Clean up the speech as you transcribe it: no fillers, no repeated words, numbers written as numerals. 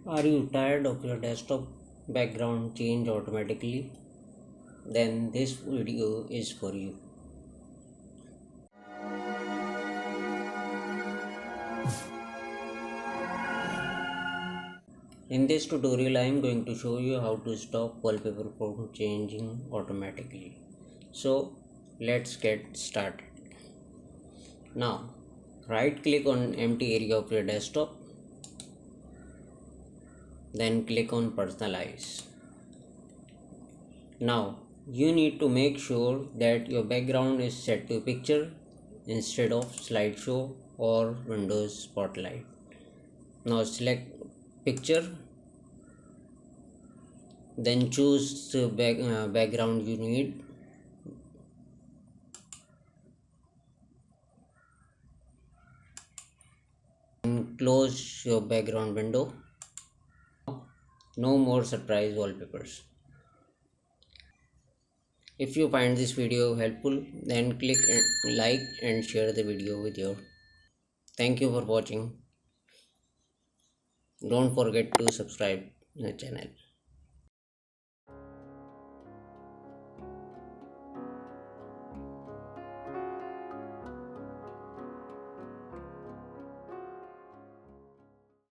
Are you tired of your desktop background change automatically? Then this video is for you. In this tutorial I am going to show you how to stop wallpaper from changing automatically. So let's get started. Now right click on empty area of your desktop, then click on Personalize. Now you need to make sure that your background is set to picture instead of slideshow or Windows Spotlight. Now select picture, then choose the background you need. And close your background window. No more surprise wallpapers. If you find this video helpful, then click like and share the video with your. Thank you for watching. Don't forget to subscribe the channel.